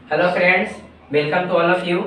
Hello friends, welcome to all of you.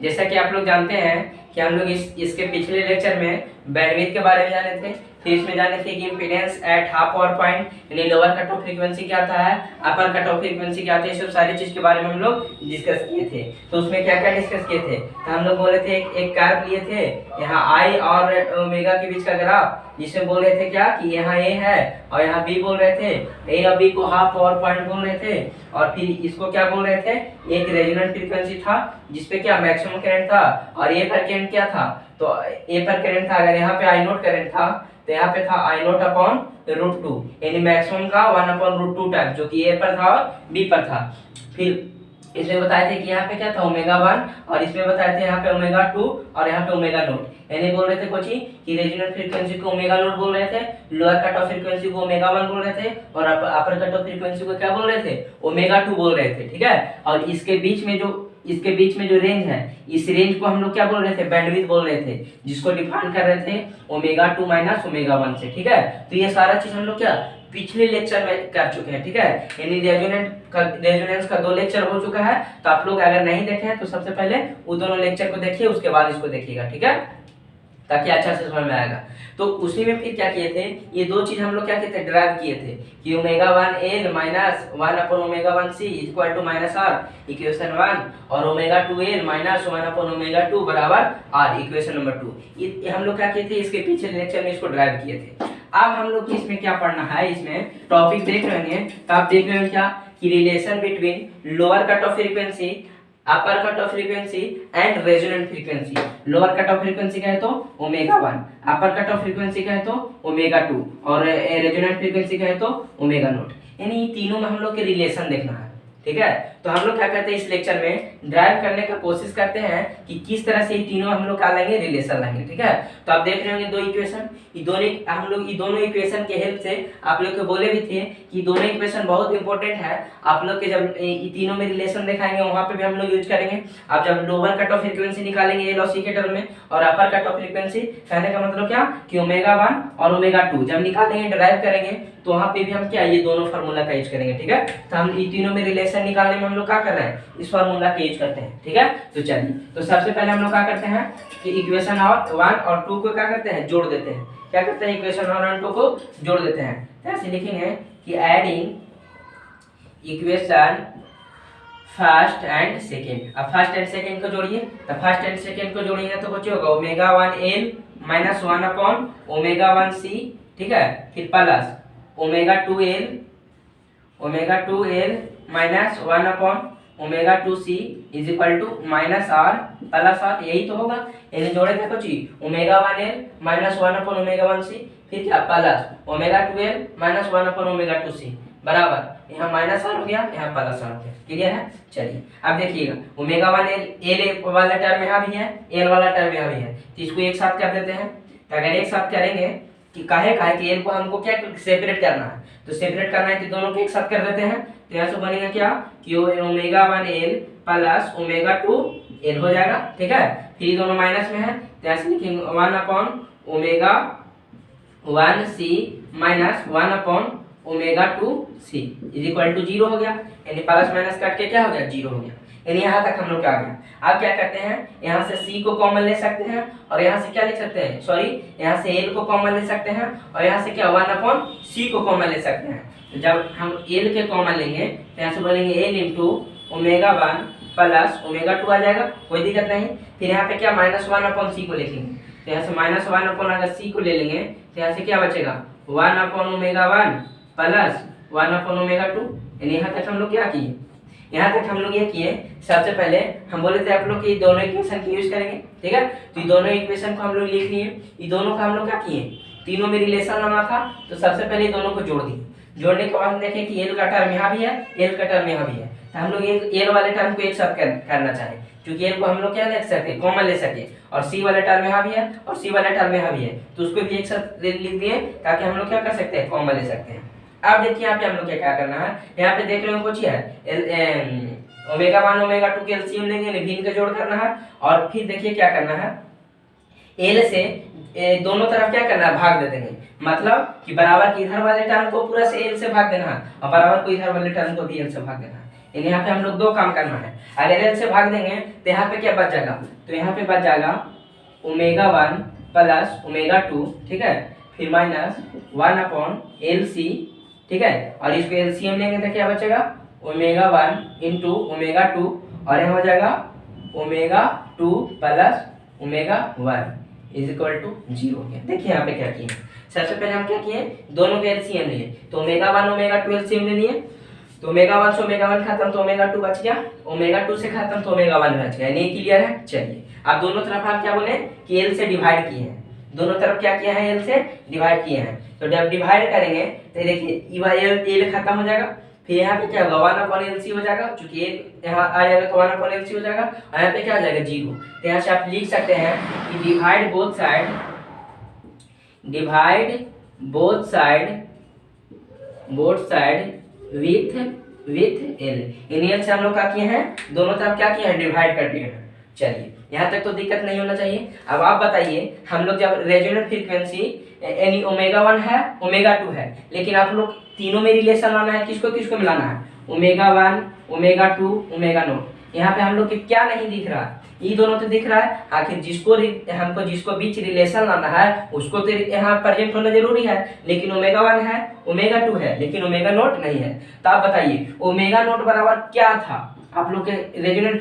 जैसा कि आप लोग जानते हैं कि हम लोग इसके पिछले लेक्चर में बैंडविड्थ के बारे में जाने थे। फिर इसमें जाने थे कि impedance at half power point यानी लोअर कट ऑफ फ्रीक्वेंसी क्या आता है, अपर कट ऑफ फ्रीक्वेंसी क्या आता है, ये सब सारी चीज़ के बारे में हम लोग डिस्कस किए थे। तो उसमें क्या क्या डिस्कस किए थे, तो हम लोग बोले थे एक कर्व लिए थे, यहाँ आई और ओमेगा के बीच का ग्राफ, जिसमें बोल रहे थे क्या कि यहाँ ए है और यहाँ बी बोल रहे थे। ए और बी को हाफ पावर पॉइंट बोल रहे थे और फिर इसको क्या बोल रहे थे, एक रेजोनेंट फ्रीक्वेंसी था जिसपे क्या मैक्सिमम करंट था और ए पर करंट क्या था, तो ए पर करंट था, अगर यहाँ पे आई नोट करंट था तो यहाँ पे था आई नोट अपॉन रूट टू, यानी मैक्सिमम का 1 अपॉन रूट टू टाइम, जो कि ए पर था और बी पर था। फिर इसमें बताए थे कि यहाँ पे क्या था ओमेगा 1 और इसमें बताए थे यहाँ पे ओमेगा 2 और यहाँ पे ओमेगा नोट, यानी बोल रहे थे कुछ ही कि रेजोनेंट फ्रीक्वेंसी को ओमेगा नोट बोल रहे थे, लोअर कट ऑफ फ्रीक्वेंसी को ओमेगा 1 बोल रहे थे और अपर कट ऑफ फ्रीक्वेंसी को क्या बोल रहे थे, ओमेगा 2 बोल रहे थे। ठीक है, और इसके बीच में जो रेंज है, इस रेंज को हम लोग क्या बोल रहे थे, बैंडविड्थ बोल रहे थे, जिसको डिफाइन कर रहे थे ओमेगा 2 माइनस ओमेगा 1 से। ठीक है, तो ये सारा चीज हम लोग क्या पिछले लेक्चर में कर चुके हैं। ठीक है, यानी रेजोनेंस का 2 लेक्चर हो चुका है, तो आप लोग अगर नहीं देखे हैं तो सबसे पहले वो दोनों लेक्चर को देखिए, उसके बाद इसको देखिएगा। ठीक है, ताकि अच्छा से समझ में आएगा। तो उसी में फिर क्या किए थे, ये 2 चीज हम लोग क्या किए थे, ड्राइव किए थे कि omega 1 L minus 1 upon omega 1 C equal to minus R, equation 1, और omega 2 L minus 1 upon omega 2 बराबर आर, इक्वेशन नंबर 2। ये हम लोग क्या किए थे, इसके पीछे लेक्चर में इसको ड्राइव किए थे। अब हम लोग इसमें क्या पढ़ना है, इसमें टॉपिक देख रहे हैं तो आप देख रहे हैं क्या कि relation between lower cut off frequency, upper cut off frequency and resonant frequency. Lower cut off frequency का है तो ओमेगा 1, अपर कट ऑफ फ्रीक्वेंसी का है तो ओमेगा 2 और रेजोनेंट फ्रीक्वेंसी का है तो ओमेगा नॉट, यानी तीनों में हम लोग के रिलेशन देखना है। ठीक है, तो हम लोग क्या करते हैं, इस लेक्चर में ड्राइव करने का कोशिश करते हैं कि किस तरह से ये तीनों हम लोग क्या लेंगे, रिलेशन लेंगे। ठीक है, तो आप देख रहे होंगे 2 इक्वेशन, ये दोनों इक्वेशन के हेल्प से आप लोग को बोले भी थे कि दोनों इक्वेशन बहुत इंपॉर्टेंट है। आप लोग के जब ये तीनों में रिलेशन दिखाएंगे वहां पे भी हम लोग यूज करेंगे। आप जब लोअर कट ऑफ फ्रीक्वेंसी निकालेंगे एल और सी के टर्म में, और अपर कट ऑफ फ्रीक्वेंसी कहने का मतलब क्या कि ओमेगा 1 और ओमेगा 2 जब निकालेंगे, ड्राइव करेंगे, तो वहां पे भी हम क्या ये दोनों फार्मूला का यूज करेंगे। ठीक है, तो हम ये तीनों में रिलेशन निकालने में हम लोग क्या कर रहे हैं, इस फार्मूला का यूज करते हैं। ठीक है, तो चलिए, तो सबसे पहले हम लोग क्या करते हैं कि इक्वेशन 1 और 2 को क्या करते हैं, जोड़ देते हैं। क्या करते हैं, इक्वेशन 1 और 2 को जोड़ देते हैं। तो ऐसे लिखेंगे कि adding equation first and second. अब फर्स्ट एंड सेकेंड को जोड़िए, तो फर्स्ट एंड सेकेंड को जोड़ेंगे तो कुछ होगा omega 1 L minus 1 upon omega 1 C. ठीक है, फिर plus omega 2 L minus 1 upon omega 2 C is equal to minus R plus R, यही तो होगा। यानी जोड़े थे कुछ omega 1 L minus 1 upon omega 1 C, फिर क्या plus omega 2 L minus 1 upon omega 2 C बराबर, यहाँ माइनस आर हो गया, यहाँ प्लस आर हो गया। क्लियर है, चलिए अब देखिएगा ओमेगा 1 एल वाला टर्म यहाँ भी है, एल वाला टर्म यहाँ भी है, तो इसको एक साथ कर देते हैं। तो अगर एक साथ करेंगे कि काहे कि एल को हमको क्या सेपरेट करना है, तो सेपरेट करना है तो दोनों को एक साथ कर देते हैं। तो यहाँ से बनेगा क्या कि omega 1 L plus omega 2 L हो जाएगा। ठीक है, फिर दोनों माइनस में है, तो यहाँ से लिखेंगे 1 upon omega 1 C minus 1 upon omega 2 C is equal to 0 हो गया, यानी प्लस माइनस काट के क्या हो गया, 0 हो गया। यानी यहाँ तक हम लोग क्या आ गया। अब क्या करते हैं, यहाँ से c को कॉमन ले सकते हैं और यहाँ से क्या लिख सकते हैं, सॉरी यहाँ से l को कॉमन ले सकते हैं और यहाँ से क्या 1 अपॉन c को कॉमन ले सकते हैं। तो जब हम l के कॉमन लेंगे तो यहाँ से बोलेंगे l into omega 1 plus omega 2 आ जाएगा, कोई दिक्कत नहीं। फिर यहाँ पे क्या माइनस 1 अपॉन सी को लिखेंगे, तो यहाँ से माइनस 1 अपॉन अगर सी को ले लेंगे तो यहाँ से क्या बचेगा 1 upon omega 1 plus 1 upon omega 2। यानी यहाँ तक हम लोग क्या किए, यहाँ तक हम लोग ये किए। सबसे पहले हम बोले थे आप लोग कि दोनों इक्वेशन की यूज करेंगे। ठीक है, तो ये दोनों इक्वेशन को हम लोग लिख लिए, ये दोनों का हम लोग क्या किए, तीनों में रिलेशन लाना था, तो सबसे पहले दोनों को जोड़ दिए। जोड़ने के बाद देखें कि एल का टर्म यहाँ भी है, एल का टर्म यहाँ भी है, तो हम लोग एल वाले टर्म को एक साथ करना चाहें, क्योंकि एल को हम लोग क्या ले सकते, कॉमन ले सके, और सी वाला टर्म यहाँ भी है और सी वाला टर्म यहाँ भी है, तो उसको भी एक साथ लिख दिए ताकि हम लोग क्या कर सकते हैं, कॉमन ले सकते हैं। अब देखिए यहाँ पे हम लोग क्या करना है, यहाँ पे देख रहे हो कुछ है ओमेगा 1 ओमेगा 2 के एलसीएम लेंगे, भिन्न का जोड़ करना है, और फिर देखिए क्या करना है, एल से दोनों तरफ क्या करना है, भाग दे देंगे। मतलब कि बराबर की इधर वाले टर्म को पूरा से एल से भाग देना है और बराबर को इधर वाले टर्म को भी एल से भाग देना है। यानी यहाँ पे हम लोग दो काम करना है। अगर एल से भाग देंगे तो यहाँ पे क्या बच जाएगा, तो यहाँ पे बच जाएगा ओमेगा 1 प्लस ओमेगा 2, ठीक है, फिर माइनस 1 अपॉन एल सी, ठीक है, और इसको एलसीएम लेंगे तो क्या बचेगा ओमेगा 1 इंटू ओमेगा 2, और यहाँ हो जाएगा omega 2 plus omega 1 is equal to 0 हो गया। देखिए यहाँ पे क्या किए, सबसे पहले हम क्या किए, दोनों के एलसीएम लिए, तो ओमेगा 1 ओमेगा 2 एलसीएम ले लिए, तो ओमेगा 1 से ओमेगा 1 खत्म तो ओमेगा 2 बच गया, ओमेगा 2 से खत्म तो ओमेगा 1 बच गया। नहीं क्लियर है? चलिए अब दोनों तरफ हम क्या बोले कि एल से डिवाइड किए हैं, दोनों तरफ क्या किया है, एल से डिवाइड किए हैं, तो जब डिवाइड करेंगे तो देखिए एल खत्म हो जाएगा, फिर यहाँ पे क्या होगा 1 अपॉन एल सी हो जाएगा, चूंकि एल यहाँ आ जाएगा तो 1 अपॉन एल सी हो जाएगा, और यहाँ पे क्या हो जाएगा 0। तो यहाँ से आप लिख सकते हैं कि divide both side with L, in L से हम लोग क्या किए हैं, दोनों तरफ क्या किए हैं, डिवाइड कर दिए हैं। चलिए यहाँ तक तो दिक्कत नहीं होना चाहिए। अब आप बताइए, हम लोग जब रेजोनेंट फ्रीक्वेंसी यानी ओमेगा 1 है ओमेगा 2 है, लेकिन आप लोग तीनों में रिलेशन लाना है, किसको किसको मिलाना है, ओमेगा 1 ओमेगा 2 ओमेगा नॉट। यहाँ पे हम लोग क्या नहीं दिख रहा, ये दोनों तो दिख रहा है, आखिर हमको जिसको बीच रिलेशन लाना है उसको तो यहाँ प्रेजेंट होना जरूरी है, लेकिन ओमेगा 1 है ओमेगा 2 है लेकिन ओमेगा नॉट नहीं है। तो आप बताइए ओमेगा नॉट बराबर क्या था, आप लोग के रेजोनेंट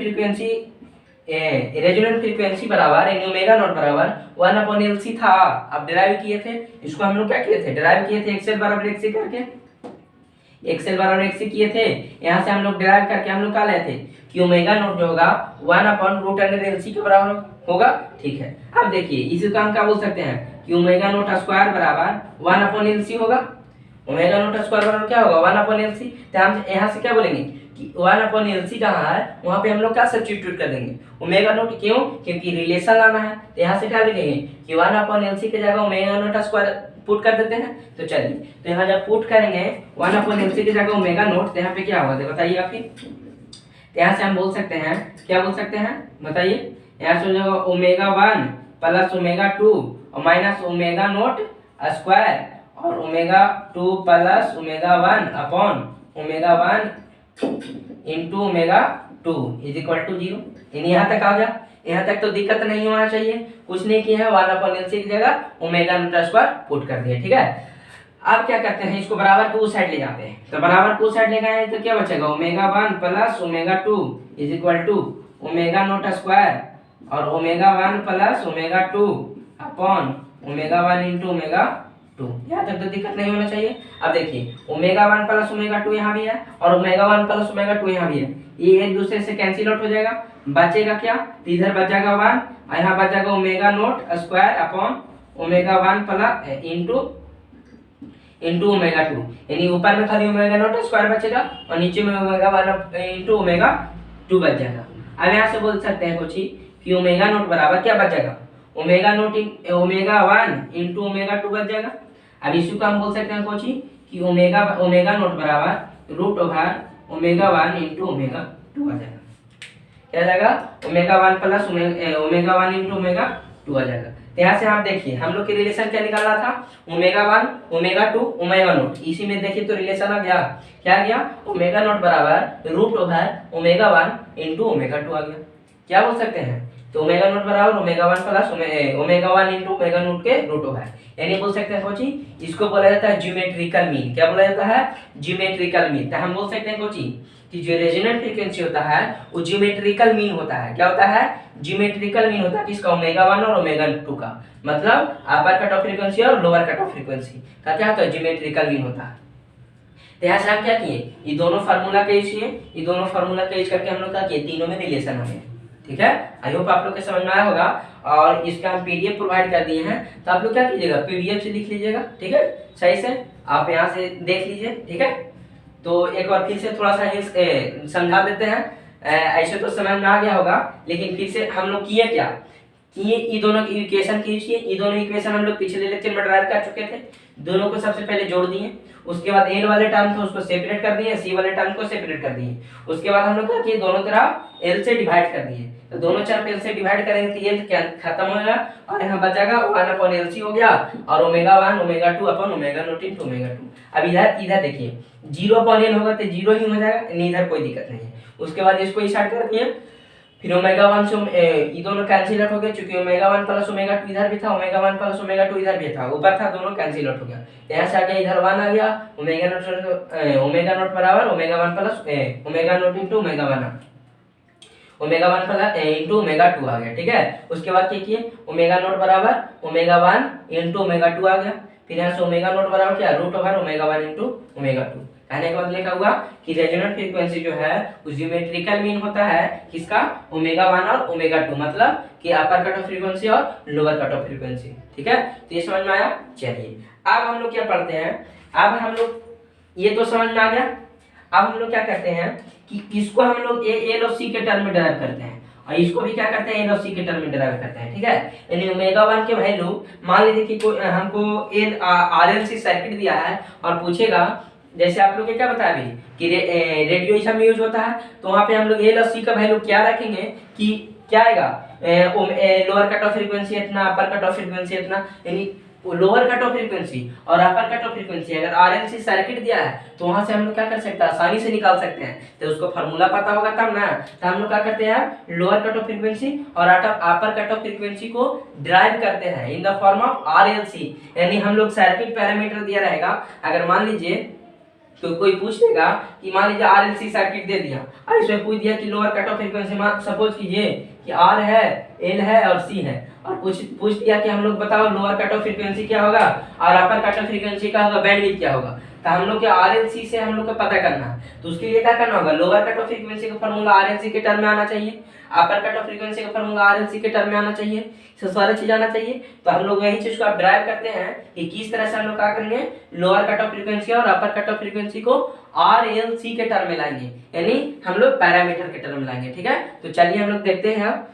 फ्रीक्वेंसी बराबर यानी ओमेगा नॉट बराबर 1 अपॉन एल सी था। अब डिराइव किए थे, इसको हम लोग क्या किए थे, डिराइव किए थे एक्सएल बराबर एक्सी करके, एक्सएल बराबर एक्सी किए थे। यहाँ से हम लोग डिराइव करके हम लोग क्या लेते कि ओमेगा नॉट जो होगा 1 upon root under L C के बराबर होगा, ठीक है। अब देखिए इसी को हम क्या बोल सकते हैं कि ओमेगा नॉट स्क्वायर बराबर 1 अपॉन एल सी होगा, ओमेगा नॉट स्क्वायर बराबर क्या होगा 1 अपॉन एल सी। तो हम यहाँ से क्या बोलेंगे कि 1 अपॉन एल सी जहाँ है वहाँ पे हम लोग क्या सब्स्टिट्यूट कर देंगे ओमेगा नॉट, क्यों, क्योंकि रिलेशन लाना है। तो यहाँ से क्या लिखेंगे कि 1 अपॉन एल सी की जगह ओमेगा नॉट स्क्वायर पुट कर देते हैं। तो चलिए तो यहाँ जब पुट करेंगे 1 अपॉन एल सी की जगह ओमेगा नॉट, तो यहाँ पे क्या होगा बताइए आपकी। तो यहाँ से हम बोल सकते हैं, क्या बोल सकते हैं बताइए, यहाँ से हो जाएगा ओमेगा 1 प्लस ओमेगा 2 और माइनस ओमेगा नॉट स्क्वायर और omega 2 plus omega 1 upon omega 1 into omega 2 is equal to 0। यहाँ तक आ गया, यहाँ तक तो दिक्कत नहीं होना चाहिए, कुछ नहीं किया है, 1 अपॉन एल सी की जगह ओमेगा नॉट स्क्वायर पुट कर दिया, ठीक है। अब क्या करते हैं, इसको बराबर को उस साइड ले जाते हैं, तो बराबर को उस साइड ले गए तो क्या बचेगा omega 1 plus omega 2 is equal to omega naught square और omega 1 plus omega 2 upon omega 1 into omega 2। यहाँ तक तो दिक्कत नहीं होना चाहिए। अब देखिए ओमेगा 1 प्लस ओमेगा 2 यहाँ भी है और ओमेगा 1 प्लस ओमेगा 2 यहाँ भी है, ये एक दूसरे से कैंसिल आउट हो जाएगा, बचेगा क्या, तो इधर बच जाएगा 1 और यहाँ बच जाएगा omega naught square upon omega 1 plus into omega 2, यानी ऊपर में खाली ओमेगा नॉट स्क्वायर बचेगा और नीचे में ओमेगा 1 इंटू ओमेगा 2 बच जाएगा। अब यहाँ से बोल सकते हैं कुछ ही कि ओमेगा नॉट बराबर क्या बच जाएगा, ओमेगा 1 इंटू ओमेगा 2 बच जाएगा। अब इसी को हम बोल सकते हैं कुछ ही कि ओमेगा नॉट बराबर root over omega 1 into omega 2 आ जाएगा, क्या जाएगा omega 1 plus omega 1 into omega 2 आ जाएगा। तो यहाँ से आप देखिए हम लोग के रिलेशन क्या निकालना था, ओमेगा 1 ओमेगा 2 ओमेगा नॉट, इसी में देखिए तो रिलेशन आ गया, क्या आ गया ओमेगा नॉट बराबर root over omega 1 into omega 2 आ गया। क्या बोल सकते हैं, तो ओमेगा नॉट बराबर omega 1 plus omega 1 into omega naught के रूट ओवर, यानी बोल सकते हैं कोची इसको बोला जाता है ज्योमेट्रिकल मीन। क्या बोला जाता है, ज्योमेट्रिकल मीन। तो हम बोल सकते हैं कोची कि जो रेजोनेंट फ्रीक्वेंसी होता है वो ज्योमेट्रिकल मीन होता है। क्या होता है, ज्योमेट्रिकल मीन होता है किसका, ओमेगा 1 और ओमेगा 2 का, मतलब अपर कट ऑफ फ्रीक्वेंसी और लोअर कट ऑफ फ्रीक्वेंसी का क्या होता है, ज्योमेट्रिकल मीन होता है। तो यहाँ से हम क्या किए, ये दोनों फार्मूला का यूज किए, ये दोनों फार्मूला का यूज करके हम लोग क्या किए, तीनों में रिलेशन हमें, ठीक है। आई होप आप लोग के समझ में आया होगा और इसका हम पीडीएफ प्रोवाइड कर दिए हैं, तो आप लोग क्या कीजिएगा पीडीएफ से लिख लीजिएगा, ठीक है, सही से आप यहाँ से देख लीजिए, ठीक है। तो एक बार फिर से थोड़ा सा समझा देते हैं, ऐसे तो समझ में आ गया होगा, लेकिन फिर से हम लोग किए क्या ये दोनों की इक्वेशन कीजिए। ये दोनों इक्वेशन हम लोग पिछले लेक्चर में ड्राइव कर चुके थे। दोनों को सबसे पहले जोड़ दिए, उसके बाद एल वाले टर्म थे उसको सेपरेट कर दिए, सी वाले टर्म को सेपरेट कर दिए। उसके बाद हम लोग क्या किए, दोनों तरफ एल से डिवाइड कर दिए। तो दोनों तरफ एल से डिवाइड करेंगे तो ये क्या खत्म होगा और यहाँ बचेगा 1/LC हो गया और omega 1 omega 2 upon omega naught into omega 2। अब इधर देखिए 0/L होगा तो 0 ही हो जाएगा, इधर कोई दिक्कत नहीं है। उसके बाद इसको स्टार्ट कर दिए, फिर ओमेगा 1 से ये दोनों कैंसिल आउट हो गए, क्योंकि ओमेगा 1 प्लस ओमेगा 2 इधर भी था, ओमेगा 1 प्लस ओमेगा 2 इधर भी था, ऊपर था, दोनों कैंसिल आउट हो गया। यहाँ से आके इधर 1 आ गया, ओमेगा नॉट बराबर omega 1 plus omega naught into omega 1, omega 1 plus into omega 2 आ गया। ठीक है, उसके बाद क्या किए, ओमेगा नॉट बराबर ओमेगा 1 इनटू ओमेगा 2 आ गया। फिर यहाँ से ओमेगा नॉट बराबर क्या, root over omega 1 into omega 2। कहने का मतलब लिखा हुआ कि रेजोनेंट फ्रीक्वेंसी जो है वो ज्योमेट्रिकल मीन होता है किसका, ओमेगा 1 और ओमेगा 2, मतलब कि अपर कट ऑफ फ्रीक्वेंसी और लोअर कट ऑफ फ्रीक्वेंसी। ठीक है, तो ये समझ में आया। चलिए अब हम लोग क्या पढ़ते हैं, अब हम लोग ये तो समझ में आ गया। अब हम लोग क्या करते हैं कि इसको हम लोग एल और सी के टर्म में डिराइव करते हैं और इसको भी क्या करते हैं, एल और सी के टर्म में डिराइव करते हैं। ठीक है, यानी ओमेगा 1 के वैल्यू मान लीजिए कि कोई हमको एल आरएलसी सर्किट दिया है और पूछेगा, जैसे आप लोग को क्या बताया अभी कि रेडिएशन में यूज होता है, तो वहां पे हम लोग एल और सी का वैल्यू क्या रखेंगे कि क्या आएगा, लोअर कट ऑफ फ्रीक्वेंसी इतना, अपर कट ऑफ फ्रीक्वेंसी इतना, यानी लोअर कट ऑफ फ्रीक्वेंसी और अपर कट ऑफ फ्रीक्वेंसी अगर आरएलसी सर्किट दिया है तो वहां से हम लोग क्या कर सकते हैं, आसानी से निकाल सकते हैं। तो उसको फार्मूला पता होगा तब ना। तो हम लोग क्या करते हैं, लोअर कट ऑफ फ्रीक्वेंसी और अपर कट ऑफ फ्रीक्वेंसी को ड्राइव करते हैं in the form of RLC. यानी हम लोग सर्किट पैरामीटर दिया रहेगा, अगर मान लीजिए तो कोई पूछ लेगा कि मान लीजिए आरएलसी सर्किट दे दिया और इसमें पूछ दिया कि lower cut off frequency, suppose कीजिए कि आर है, एल है और सी है, और पूछ दिया कि हम लोग बताओ लोअर कट ऑफ फ्रीक्वेंसी क्या होगा और अपर कट ऑफ फ्रीक्वेंसी क्या होगा, बैंडविड्थ क्या होगा। तो हम लोग के आरएलसी से हम लोग को पता करना है, तो उसके लिए क्या करना होगा, लोअर कट ऑफ फ्रीक्वेंसी का फार्मूला आरएलसी के टर्म में आना चाहिए, अपर कट ऑफ फ्रीक्वेंसी का फार्मूला आरएलसी के टर्म में आना चाहिए, सारी चीज आना चाहिए। तो हम लोग यही चीज को आप ड्राइव करते हैं कि किस तरह से हम लोग क्या करेंगे, लोअर कट ऑफ फ्रीक्वेंसी और अपर कट ऑफ फ्रीक्वेंसी को आरएलसी के टर्म में लाएंगे, यानी हम लोग पैरामीटर के टर्म में लाएंगे। ठीक है, तो चलिए हम लोग देखते हैं अब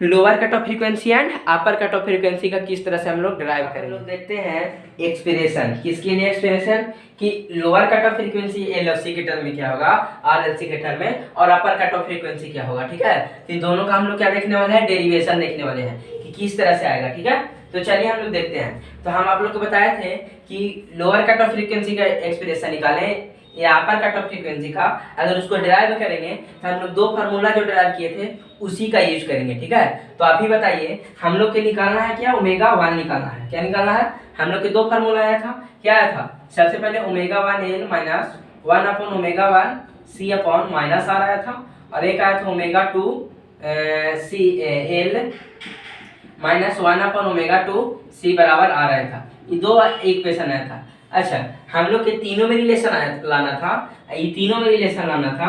lower cut off frequency and upper cut off frequency का किस तरह से हम लोग ड्राइव करेंगे। हम लोग देखते हैं एक्सप्रेशन, किसके लिए एक्सप्रेशन कि lower cut off frequency LFC के टर्म में क्या होगा, आरएलसी के टर्म में, और अपर कट ऑफ फ्रीक्वेंसी क्या होगा। ठीक है, तो दोनों का हम लोग क्या देखने वाले हैं, डेरिवेशन देखने वाले हैं कि किस तरह से आएगा। ठीक है, तो चलिए हम लोग देखते हैं। तो हम आप लोग को बताए थे कि लोअर कट ऑफ फ्रीक्वेंसी का एक्सप्रेशन निकालें या अपर कट ऑफ फ्रीक्वेंसी का, अगर उसको डिराइव करेंगे तो हम लोग दो फार्मूला जो डिराइव किए थे उसी का यूज करेंगे। ठीक है, तो आप ही बताइए हम लोग के निकालना है क्या, ओमेगा 1 निकालना है। क्या निकालना है, हम लोग के दो फार्मूला आया था, क्या आया था, सबसे पहले omega 1 L minus 1 upon omega 1 C upon minus R आया था, और एक आया था omega 2 C L minus 1 upon omega 2 C बराबर आर आया था। ये दो इक्वेशन आया था। अच्छा, हम लोग के तीनों में रिलेशन लाना था, ये तीनों में रिलेशन लाना था,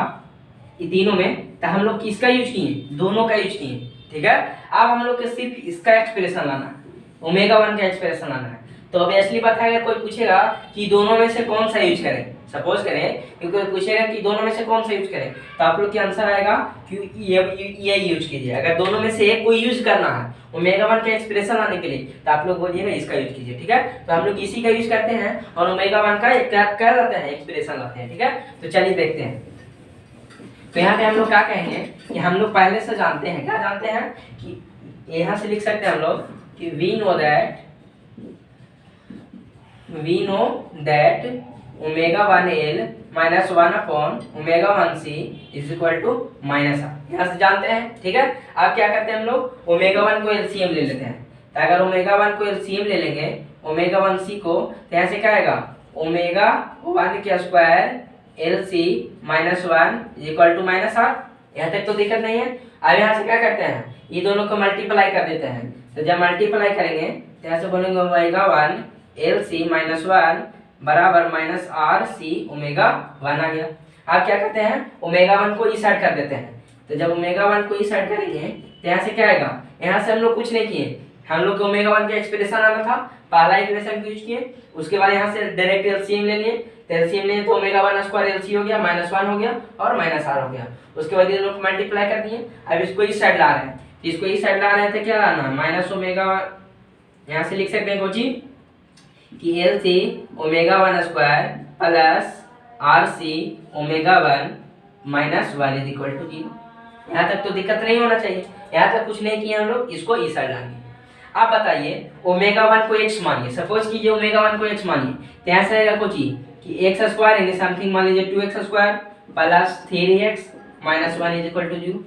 ये तीनों में, तो हम लोग किसका यूज किए, दोनों का यूज किए। ठीक है, अब हम लोग के सिर्फ इसका एक्सप्रेशन लाना है, ओमेगा 1 का एक्सप्रेशन लाना है। तो ऑब्वियसली बात है, अगर कोई पूछेगा कि दोनों में से कौन सा यूज करें, सपोज करें कि कोई पूछेगा कि दोनों में से कौन सा यूज करें, तो आप लोग की आंसर आएगा कि ये यूज कीजिए। अगर दोनों में से एक कोई यूज करना है ओमेगा 1 का एक्सप्रेशन लाने के लिए, तो आप लोग बोलिएगा इसका यूज कीजिए। ठीक है, तो हम लोग इसी का यूज करते हैं और ओमेगा 1 का क्या लाते हैं, एक्सप्रेशन लाते हैं। ठीक है, तो चलिए देखते हैं। तो यहाँ पे हम लोग क्या कहेंगे कि हम लोग पहले से जानते हैं, क्या जानते हैं कि यहाँ से लिख सकते हैं हम लोग कि we know that omega 1 L minus 1 upon omega 1 C is equal to minus R, यहाँ से जानते हैं। ठीक है, अब क्या करते हैं हम लोग, ओमेगा 1 को एलसीएम ले लेते हैं। तो अगर ओमेगा 1 को एलसीएम ले लेंगे ओमेगा 1 सी को, तो यहाँ से क्या आएगा, ओमेगा 1 के square L C minus 1 equal to minus R. यहाँ तक तो दिक्कत नहीं है। अब यहाँ से क्या करते हैं, ये दोनों को मल्टीप्लाई कर देते हैं। तो जब मल्टीप्लाई करेंगे तो यहाँ से बोलेंगे ओमेगा 1 एल सी माइनस 1 बराबर माइनस आर सी ओमेगा 1 आ गया। आप क्या करते हैं, ओमेगा 1 को इस साइड कर देते हैं। तो जब ओमेगा 1 को इस साइड करेंगे तो यहाँ से क्या आएगा, यहाँ से हम लोग कुछ नहीं किए, हम लोग को ओमेगा 1 का एक्सप्रेशन आना था, पहला इक्वेशन यूज किए, उसके बाद यहाँ से डायरेक्ट एलसीएम ले लिए। तो एलसीएम लिए तो ओमेगा 1 स्क्वायर एलसी हो गया, माइनस 1 हो गया और माइनस आर हो गया। उसके बाद ये लोग मल्टीप्लाई कर दिए। अब इसको इस साइड ला रहे हैं, तो इसको इस साइड ला रहे हैं तो क्या लाना है, माइनस ओमेगा, यहाँ से लिख सकते हैं कोची कि L C omega one square plus R C omega one minus one is equal to 0। यहाँ तक तो दिक्कत नहीं होना चाहिए, यहाँ तक कुछ नहीं किया हम लोग, इसको इस साइड लाएंगे। आप बताइए ओमेगा वन को x मानिए, सपोज कीजिए ओमेगा वन को x मानिए, तो यहाँ से आएगा कुछ कि एक्स स्क्वायर यानी समथिंग मान लीजिए 2x square plus 3x minus one is equal to 0।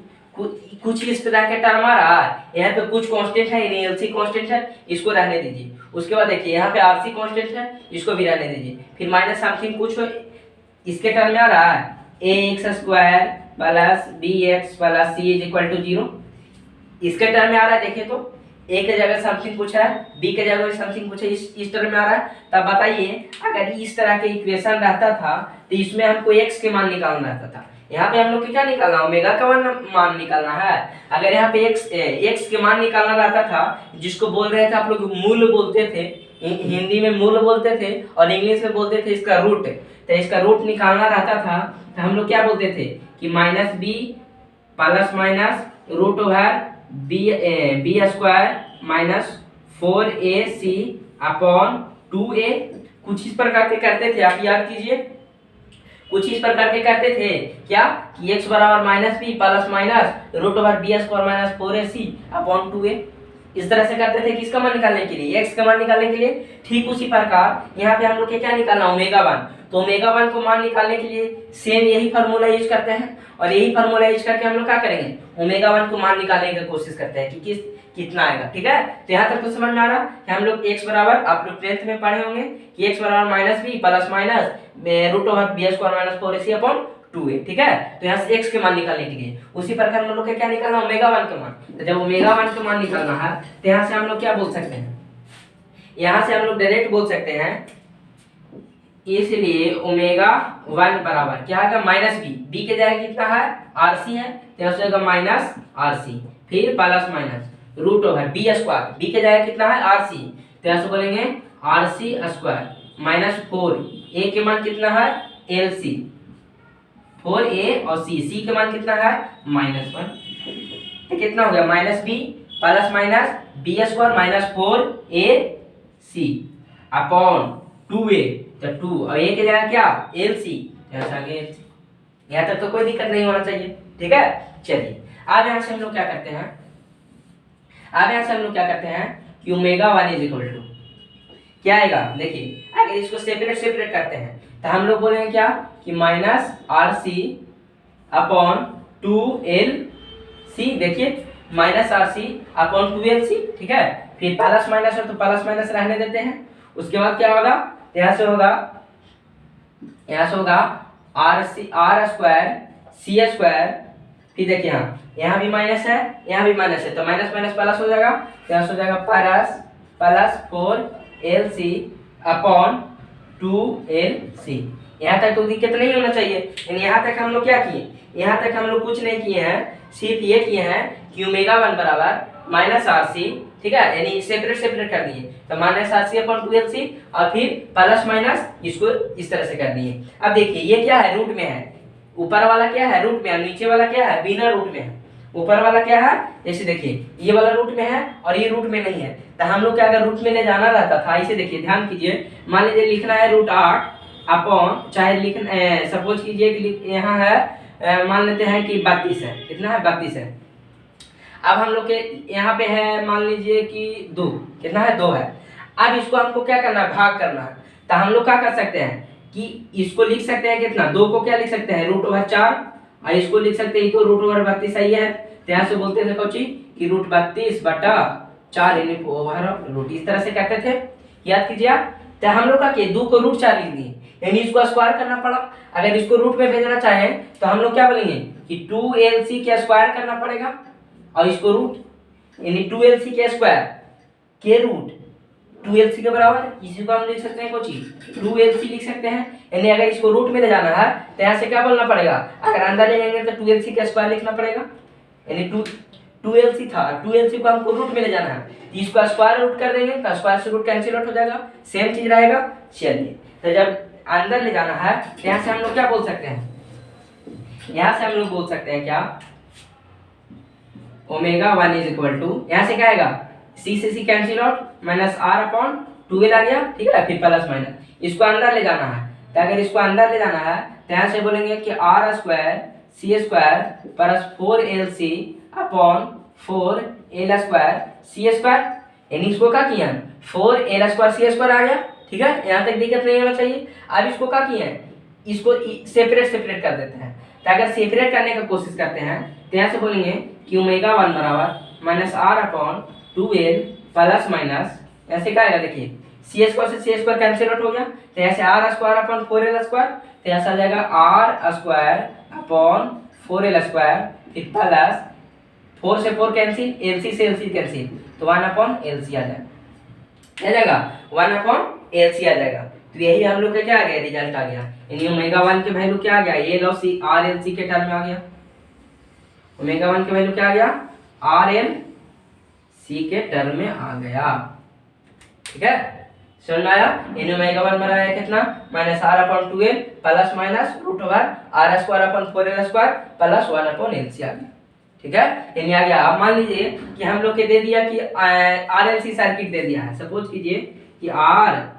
कुछ इस तरह के टर्म आ रहा है, यहाँ पे कुछ कांस्टेंट है यानी एलसी कांस्टेंट है, इसको रहने दीजिए। उसके बाद देखिए यहाँ पे आरसी कांस्टेंट है, इसको भी रहने दीजिए। फिर माइनस समथिंग कुछ इसके टर्म में आ रहा है ax square plus bx plus c is equal to 0, इसके टर्म में आ रहा है। देखिए तो a के जगह समथिंग कुछ है, b के जगह समथिंग कुछ है, इस टर्म में आ रहा है। तब बताइए अगर इस तरह के इक्वेशन रहता था तो इसमें हमको x के मान निकालना रहता था, यहाँ पे हम लोग को क्या निकालना, ओमेगा का मान निकालना है। अगर यहाँ पे x के मान निकालना रहता था, जिसको बोल रहे थे आप लोग मूल बोलते थे, हिंदी में मूल बोलते थे और इंग्लिश में बोलते थे इसका रूट, तो इसका रूट निकालना रहता था तो हम लोग क्या बोलते थे कि minus b plus minus root over b square minus 4ac upon 2a। कुछ इस प्रकार के करते थे, आप याद कीजिए, कुछ इस प्रकार के करते थे क्या कि x बराबर minus b plus minus root over b square minus 4ac upon 2a, इस तरह से करते थे। किसका मान निकालने के लिए, x का मान निकालने के लिए। ठीक उसी प्रकार यहाँ पे हम लोग के क्या निकालना, ओमेगा वन, तो ओमेगा वन को मान निकालने के लिए सेम यही फार्मूला यूज करते हैं, और यही फार्मूला यूज करके हम लोग क्या करेंगे, ओमेगा वन को मान निकालने की कोशिश करते हैं कि कितना आएगा। ठीक है, तो यहाँ तक तो समझ में आ रहा कि हम लोग x बराबर, आप लोग 12th में पढ़े होंगे कि x बराबर minus b plus minus root over b square minus 4ac upon 2a। ठीक है, तो यहाँ से x के मान निकालने के लिए उसी प्रकार हम लोग के क्या निकालना, ओमेगा वन का मान। तो जब ओमेगा वन का मान निकालना है तो यहाँ से हम लोग क्या बोल सकते हैं, यहाँ से हम लोग डायरेक्ट बोल सकते हैं, इसलिए ओमेगा वन बराबर क्या है, माइनस बी, बी के जगह कितना है आरसी है, तो यहाँ से माइनस आरसी, फिर plus minus root over b square, b के जगह कितना है आरसी, तो यहाँ से बोलेंगे आरसी स्क्वायर माइनस 4, ए के मान कितना है एलसी 4a और c के मान कितना है माइनस 1, तो कितना हो गया minus b plus minus b square minus 4ac upon 2a, तो 2 और a के जगह क्या lc, यहाँ तक तो कोई दिक्कत नहीं होना चाहिए। ठीक है, चलिए अब यहाँ से हम लोग क्या करते हैं, अब यहाँ से हम लोग क्या करते हैं कि omega one is equal to क्या आएगा, देखिए अगर इसको सेपरेट करते हैं तो हम लोग बोलेंगे क्या कि minus R C upon 2lc, देखिए minus R C upon 2lc। ठीक है, फिर प्लस माइनस है तो प्लस माइनस रहने देते हैं। उसके बाद क्या होगा, यहाँ से होगा आर स्क्वायर सी स्क्वायर, फिर देखिए यहाँ भी माइनस है, यहाँ भी माइनस है, तो माइनस माइनस प्लस हो जाएगा, यहाँ से हो जाएगा प्लस 4lc अपॉन 2lc। यहाँ तक तो दिक्कत नहीं होना चाहिए, यानी यहाँ तक हम लोग क्या किए, यहाँ तक हम लोग कुछ नहीं किए हैं, सिर्फ ये किए हैं कि ओमेगा वन बराबर माइनस आर सी। ठीक है, यानी सेपरेट कर दिए, तो minus R C upon 2lc और फिर प्लस माइनस इसको इस तरह से कर दिए। अब देखिए ये क्या है, रूट में है, ऊपर वाला क्या है रूट में है, नीचे वाला क्या है बिना रूट में है। ऊपर वाला क्या है, जैसे देखिए ये वाला रूट में है और ये रूट में नहीं है, तो हम लोग क्या अगर रूट में ले जाना रहता था, इसे देखिए ध्यान कीजिए, मान लीजिए लिखना है √8 अपॉन, चाहे लिखना सपोज कीजिए कि यहाँ है मान लेते हैं कि 32 है, कितना है 32 है। अब हम लोग के यहाँ पे है मान लीजिए कि 2, कितना है 2 है। अब इसको हमको क्या करना है, भाग करना है, तो हम लोग क्या कर सकते हैं कि इसको लिख सकते हैं कितना, 2 को क्या लिख सकते हैं √4 और इसको लिख सकते हैं तो √32 सही है, तो यहाँ से बोलते थे कोची कि √32/4 यानी ओवर रूट, इस तरह से कहते थे, याद कीजिए आप। तो हम लोग का कि 2 को √4 लिख दिए, यानी इसको स्क्वायर करना पड़ा। अगर इसको रूट में भेजना चाहें तो हम लोग क्या बोलेंगे कि 2lc के स्क्वायर करना पड़ेगा, और इसको रूट यानी 2lc के स्क्वायर के रूट 2lc के बराबर, इसी को हम लिख सकते हैं कोची 2lc लिख सकते हैं। यानी अगर इसको रूट में ले जाना है तो यहाँ से क्या बोलना पड़ेगा, अगर अंदर ले जाएंगे तो 2lc का स्क्वायर लिखना पड़ेगा, यानी 2lc था, 2lc को हमको रूट में ले जाना है, तो इसको स्क्वायर रूट कर देंगे तो स्क्वायर से रूट कैंसिल आउट हो जाएगा, सेम चीज रहेगा। चलिए, तो जब अंदर ले जाना है तो यहाँ से हम लोग क्या बोल सकते हैं, यहाँ से हम लोग बोल सकते हैं क्या ओमेगा 1 इज इक्वल टू, यहाँ से क्या आएगा, सी से C cancel out, minus are upon 2l आ गया, ठीक है, फिर प्लस माइनस, इसको अंदर ले जाना है, तो अगर इसको अंदर ले जाना है तो यहाँ से बोलेंगे कि R square C square plus 4lc upon 4l square C square, यानी इसको क्या किया, 4l स्क्वायर सी स्क्वायर आ गया, ठीक है, यहाँ तक दिक्कत नहीं होना चाहिए। अब इसको क्या किया है, इसको सेपरेट कर देते हैं, तो अगर सेपरेट करने का कोशिश करते हैं तो यहाँ से बोलेंगे कि ओमेगा 1 बराबर minus are upon 2l plus minus, ऐसे क्या आएगा, देखिए सी स्क्वायर से सी स्क्वायर कैंसिल आउट हो गया, तो ऐसे are square upon 4l square, तो ऐसा आ जाएगा R square upon 4l square, फिर प्लस 4 से 4 कैंसिल, एलसी से एलसी कैंसिल, तो 1 अपॉन एलसी आ जाएगा 1 अपॉन एलसी आ जाएगा। तो यही हम लोग का क्या आ गया, रिजल्ट आ गया, यानी ओमेगा 1 के वैल्यू क्या आ गया, एल और सी आर एल सी के टर्म में आ गया, ओमेगा 1 के वैल्यू क्या आ गया, आर एल सी के टर्म में आ गया, ठीक है, समझ में आया। इन ओमेगा 1 बराबर है कितना, minus are upon 2l plus minus root over are square upon 4l square plus 1 upon L C आ गया, ठीक है, यानी आ गया। अब मान लीजिए कि हम लोग के दे दिया कि आर एल सी सर्किट दे दिया है, सपोज कीजिए कि आर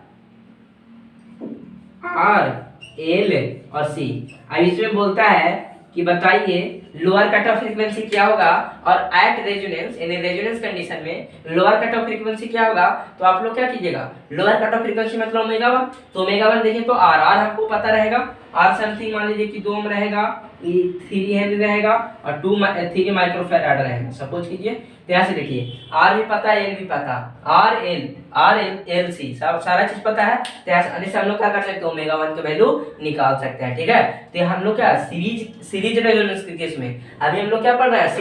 एल और सी, अब इसमें बोलता है कि बताइए लोअर कट ऑफ फ्रीक्वेंसी क्या होगा और एट रेजोनेंस, यानी रेजोनेंस कंडीशन में लोअर कट ऑफ फ्रीक्वेंसी क्या होगा, तो आप लोग क्या कीजिएगा, लोअर कट ऑफ फ्रीक्वेंसी मतलब ओमेगा 1, तो ओमेगा 1 देखिए तो आर हमको पता रहेगा, आर समथिंग मान लीजिए कि 2 ओम रहेगा, 3 हेनरी रहेगा और 3 माइक्रोफैराड रहेगा, सपोज कीजिए, तो यहाँ से देखिए आर भी पता है, एल भी पता, आर एल सी सब सारा चीज पता है, तो ऐसे हम लोग क्या कर सकते हैं, ओमेगा 1 की वैल्यू निकाल सकते हैं, ठीक है। तो हम लोग क्या सीरीज रेजोनेंस के केस में, अभी हम लोग क्या पढ़ रहे हैं,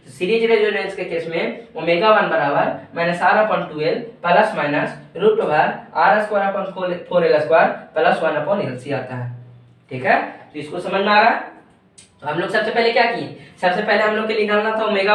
सीरीज रेजोनेंस के केस में ओमेगा 1 बराबर minus are upon 2l plus minus root over are square upon 4l square plus 1 upon LC आता है, ठीक है। तो इसको समझ में आ रहा है। तो हम लोग सबसे पहले क्या किए, सबसे पहले हम लोग के निकालना था ओमेगा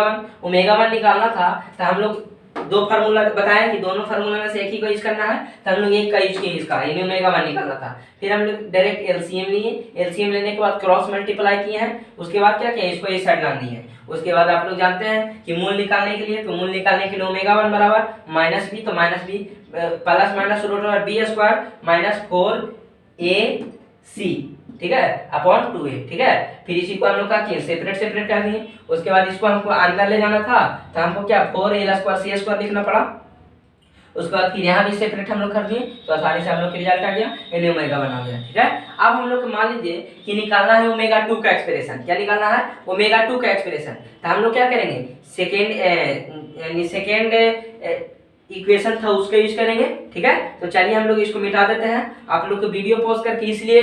1 निकालना था, तो हम लोग दो फार्मूला बताया कि दोनों फार्मूला में से एक ही को यूज करना है, तो हम लोग एक का यूज किए, इसका यानी ओमेगा 1 निकालना था। फिर हम लोग डायरेक्ट एलसीएम लिए, एलसीएम लेने के बाद क्रॉस मल्टीप्लाई किए हैं, उसके बाद क्या किया, इसको इस साइड ला दिए। उसके बाद आप लोग जानते हैं कि मूल निकालने के लिए, तो मूल निकालने के लिए ओमेगा 1 बराबर माइनस बी, तो minus b plus minus root over b square minus 4ac, ठीक है, अपॉन 2a, ठीक है। फिर इसी को हम लोग क्या किए, सेपरेट कर दिए। उसके बाद इसको हमको अंदर ले जाना था, तो हमको क्या 4l स्क्वायर सी स्क्वायर लिखना पड़ा। उसके बाद फिर यहाँ भी सेपरेट हम लोग कर दिए, तो आसानी से हम लोग का रिजल्ट आ गया, यानी ओमेगा 1 आ गया, ठीक है। अब हम लोग मान लीजिए कि निकालना है ओमेगा 2 का एक्सप्रेशन, क्या निकालना है, ओमेगा 2 का एक्सप्रेशन। तो हम लोग क्या करेंगे, सेकेंड इक्वेशन था उसका यूज करेंगे, ठीक है। तो चलिए हम लोग इसको मिटा देते हैं। आप लोग को वीडियो पॉज करके इसलिए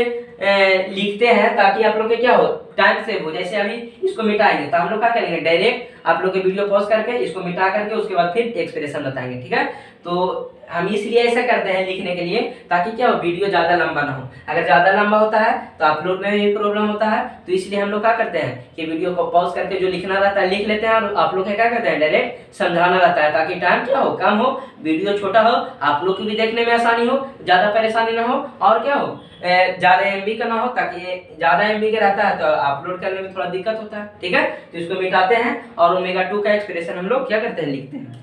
लिखते हैं ताकि आप लोग के क्या हो, टाइम सेव हो। जैसे अभी इसको मिटाएंगे तो हम लोग क्या करेंगे, डायरेक्ट आप लोग के वीडियो पॉज करके इसको मिटा करके उसके बाद फिर एक्सप्रेशन बताएंगे, ठीक है। तो हम इसलिए ऐसा करते हैं लिखने के लिए ताकि क्या हो, वीडियो ज्यादा लंबा ना हो। अगर ज्यादा लंबा होता है तो अपलोड में भी प्रॉब्लम होता है, तो इसलिए हम लोग क्या करते हैं कि वीडियो को पॉज करके जो लिखना रहता है लिख लेते हैं, और आप लोग क्या करते हैं डायरेक्ट समझाना रहता है, ताकि टाइम क्या हो, कम हो, वीडियो छोटा हो, आप लोग को भी देखने में आसानी हो, ज्यादा परेशानी ना हो, और क्या हो, ज्यादा एमबी का ना हो, ताकि ज्यादा एमबी का रहता है तो अपलोड करने में थोड़ा दिक्कत होता है, ठीक है। तो इसको मिटाते हैं और ओमेगा 2 का एक्सप्रेशन हम लोग क्या करते हैं, लिखते हैं।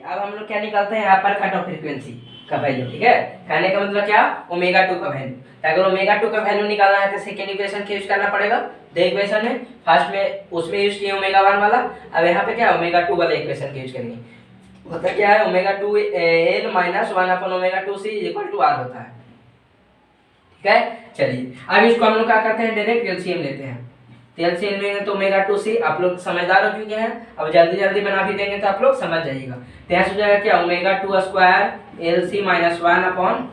अब हम लोग क्या निकालते हैं, अपर कट ऑफ फ्रीक्वेंसी का वैल्यू, ठीक है। कहने का मतलब क्या, ओमेगा 2 का वैल्यू। तो अगर ओमेगा 2 का वैल्यू निकालना है तो सेकंड इक्वेशन का यूज करना पड़ेगा। दो इक्वेशन है, फर्स्ट में उसमें यूज किए ओमेगा 1 वाला, अब यहाँ पे क्या ओमेगा 2 वाला इक्वेशन का यूज करेंगे। होता क्या है, omega 2 l minus 1 upon omega 2 c equal to r होता है, ठीक है। चलिए अब इसको हम लोग क्या करते हैं, डायरेक्ट एलसीएम लेते हैं। एलसीएम लेंगे तो ओमेगा 2c, आप लोग समझदार हो चुके हैं, अब जल्दी बना भी देंगे तो आप लोग समझ जाइएगा। तो यहाँ हो जाएगा क्या, omega 2 square LC minus 1 upon